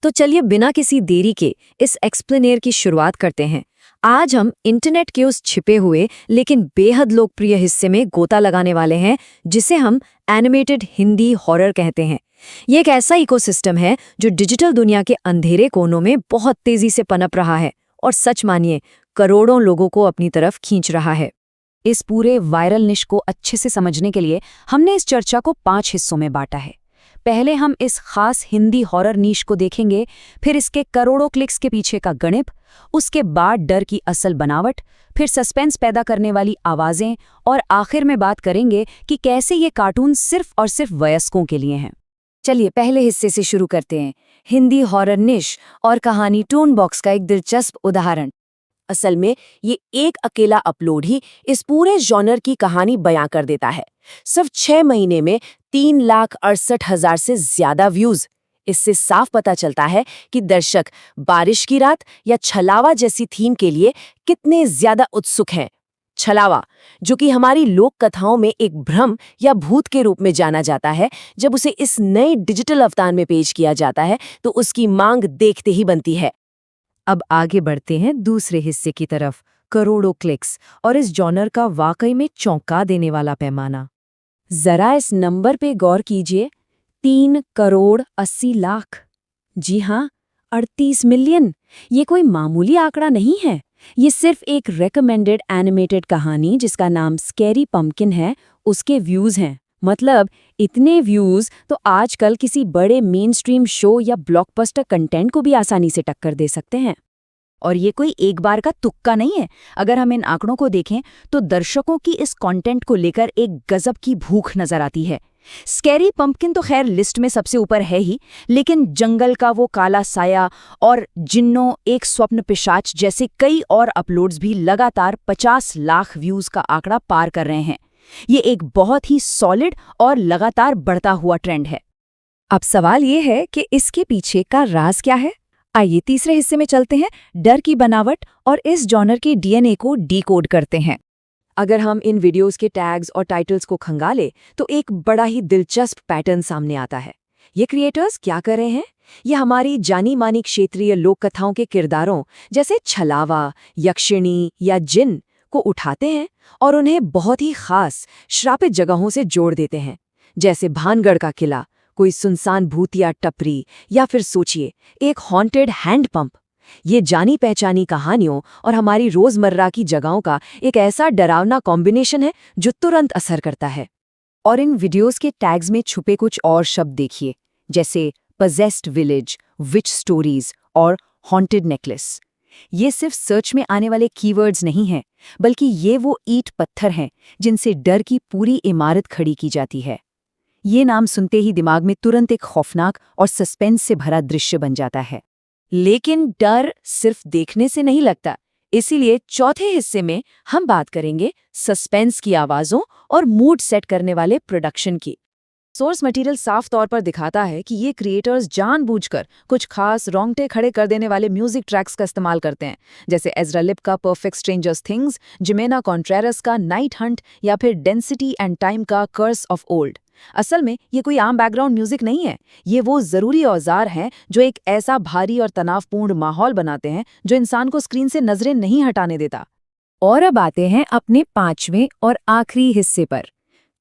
तो चलिए बिना किसी देरी के इस एक्सप्लेनेयर की शुरुआत करते हैं। आज हम इंटरनेट के उस छिपे हुए लेकिन बेहद लोकप्रिय हिस्से में गोता लगाने वाले हैं, जिसे हम एनिमेटेड हिंदी हॉरर कहते हैं। ये एक ऐसा इकोसिस्टम है जो डिजिटल दुनिया के अंधेरे कोनों में बहुत तेजी से पनप रहा है और सच मानिए करोड़ों लोगों को अपनी तरफ खींच रहा है। इस पूरे वायरल निश को अच्छे से समझने के लिए हमने इस चर्चा को 5 हिस्सों में बांटा है। पहले हम इस खास हिंदी हॉरर नीश को देखेंगे, फिर इसके करोड़ों क्लिक्स के पीछे का गणित, उसके बाद डर की असल बनावट, फिर सस्पेंस पैदा करने वाली आवाजें और आखिर में बात करेंगे कि कैसे ये कार्टून सिर्फ और सिर्फ वयस्कों के लिए हैं। चलिए पहले हिस्से से शुरू करते हैं, हिंदी हॉरर निश और कहानी टोन बॉक्स का एक दिलचस्प उदाहरण। असल में ये एक अकेला अपलोड ही इस पूरे जॉनर की कहानी बयां कर देता है। सिर्फ 6 महीने में 3,68,000 से ज्यादा व्यूज। इससे साफ पता चलता है कि दर्शक बारिश की रात या छलावा जैसी थीम के लिए कितने ज्यादा उत्सुक हैं। छलावा, जो कि हमारी लोक कथाओं में एक भ्रम या भूत के रूप में जाना जाता है, जब उसे इस नए डिजिटल अवतार में पेश किया जाता है तो उसकी मांग देखते ही बनती है। अब आगे बढ़ते हैं दूसरे हिस्से की तरफ, करोड़ों क्लिक्स और इस जॉनर का वाकई में चौंका देने वाला पैमाना। जरा इस नंबर पे गौर कीजिए, 3,80,00,000। जी हाँ, 38 मिलियन। ये कोई मामूली आंकड़ा नहीं है। ये सिर्फ एक रेकमेंडेड एनिमेटेड कहानी जिसका नाम स्कैरी पम्पकिन है, उसके व्यूज हैं। मतलब इतने व्यूज तो आजकल किसी बड़े मेन स्ट्रीम शो या ब्लॉकबस्टर कंटेंट को भी आसानी से टक्कर दे सकते हैं। और ये कोई एक बार का तुक्का नहीं है। अगर हम इन आंकड़ों को देखें तो दर्शकों की इस कंटेंट को लेकर एक गजब की भूख नजर आती है। स्कैरी पम्पकिन तो खैर लिस्ट में सबसे ऊपर है ही, लेकिन जंगल का वो काला साया और जिन्नों एक स्वप्न पिशाच जैसे कई और अपलोड्स भी लगातार 50 लाख व्यूज का आंकड़ा पार कर रहे हैं। ये एक बहुत ही सॉलिड और लगातार बढ़ता हुआ ट्रेंड है। अब सवाल ये है कि इसके पीछे का राज क्या है। आइए तीसरे हिस्से में चलते हैं, डर की बनावट और इस जॉनर के डीएनए को डीकोड करते हैं। अगर हम इन वीडियोस के टैग्स और टाइटल्स को खंगालें तो एक बड़ा ही दिलचस्प पैटर्न सामने आता है। ये क्रिएटर्स क्या कर रहे हैं? ये हमारी जानी मानी क्षेत्रीय लोक कथाओं के किरदारों जैसे छलावा, यक्षिणी या जिन को उठाते हैं और उन्हें बहुत ही खास श्रापित जगहों से जोड़ देते हैं, जैसे भानगढ़ का किला, कोई सुनसान भूतिया टपरी, या फिर सोचिए एक हॉन्टेड हैंडपंप। ये जानी पहचानी कहानियों और हमारी रोजमर्रा की जगहों का एक ऐसा डरावना कॉम्बिनेशन है जो तुरंत असर करता है। और इन वीडियोस के टैग्स में छुपे कुछ और शब्द देखिए, जैसे पजेस्ड विलेज, विच स्टोरीज और हॉन्टेड नेकलेस। ये सिर्फ सर्च में आने वाले कीवर्ड्स नहीं हैं, बल्कि ये वो ईंट पत्थर हैं जिनसे डर की पूरी इमारत खड़ी की जाती है। ये नाम सुनते ही दिमाग में तुरंत एक खौफनाक और सस्पेंस से भरा दृश्य बन जाता है। लेकिन डर सिर्फ देखने से नहीं लगता, इसीलिए चौथे हिस्से में हम बात करेंगे सस्पेंस की आवाज़ों और मूड सेट करने वाले प्रोडक्शन की। सोर्स मटेरियल साफ तौर पर दिखाता है कि ये क्रिएटर्स जानबूझकर कुछ खास रोंगटे खड़े कर देने वाले म्यूजिक ट्रैक्स का इस्तेमाल करते हैं, जैसे एज़रा लिप का परफेक्ट स्ट्रेंजर्स थिंग्स, जिमेना कॉन्ट्रेरस का नाइट हंट या फिर डेंसिटी एंड टाइम का कर्स ऑफ ओल्ड। असल में ये कोई आम बैकग्राउंड म्यूजिक नहीं है, ये वो जरूरी औजार हैं जो एक ऐसा भारी और तनावपूर्ण माहौल बनाते हैं जो इंसान को स्क्रीन से नजरें नहीं हटाने देता। और अब आते हैं अपने 5वें और आखिरी हिस्से पर,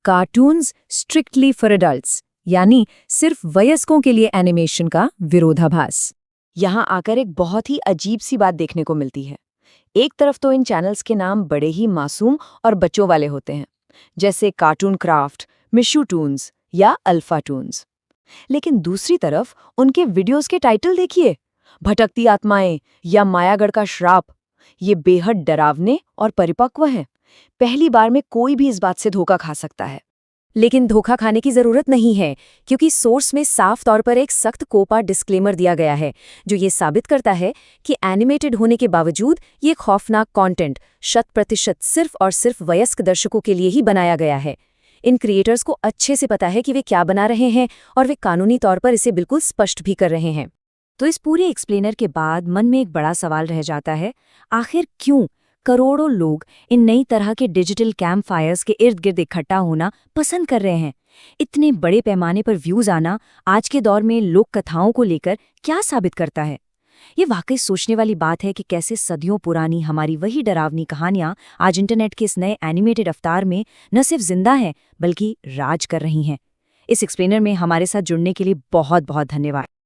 कार्टून्स स्ट्रिक्टली फॉर एडल्ट्स, यानी सिर्फ वयस्कों के लिए एनिमेशन का विरोधाभास। यहाँ आकर एक बहुत ही अजीब सी बात देखने को मिलती है। एक तरफ तो इन चैनल्स के नाम बड़े ही मासूम और बच्चों वाले होते हैं, जैसे कार्टून क्राफ्ट, मिशू टून्स या अल्फा टून्स। लेकिन दूसरी तरफ उनके वीडियोस के टाइटल देखिए, भटकती आत्माएं या मायागढ़ का श्राप। ये बेहद डरावने और परिपक्व हैं। पहली बार में कोई भी इस बात से धोखा खा सकता है। लेकिन धोखा खाने की जरूरत नहीं है, क्योंकि सोर्स में साफ तौर पर एक सख्त कोपा डिस्क्लेमर दिया गया है जो ये साबित करता है कि एनिमेटेड होने के बावजूद ये खौफनाक कंटेंट 100% सिर्फ और सिर्फ वयस्क दर्शकों के लिए ही बनाया गया है। इन क्रिएटर्स को अच्छे से पता है कि वे क्या बना रहे हैं और वे कानूनी तौर पर इसे बिल्कुल स्पष्ट भी कर रहे हैं। तो इस पूरे एक्सप्लेनर के बाद मन में एक बड़ा सवाल रह जाता है, आखिर क्यों करोड़ों लोग इन नई तरह के डिजिटल कैंप फायर्स के इर्द गिर्द इकट्ठा होना पसंद कर रहे हैं? इतने बड़े पैमाने पर व्यूज आना आज के दौर में लोक कथाओं को लेकर क्या साबित करता है? ये वाकई सोचने वाली बात है कि कैसे सदियों पुरानी हमारी वही डरावनी कहानियां आज इंटरनेट के इस नए एनिमेटेड अवतार में न सिर्फ जिंदा हैं बल्कि राज कर रही हैं। इस एक्सप्लेनर में हमारे साथ जुड़ने के लिए बहुत बहुत धन्यवाद।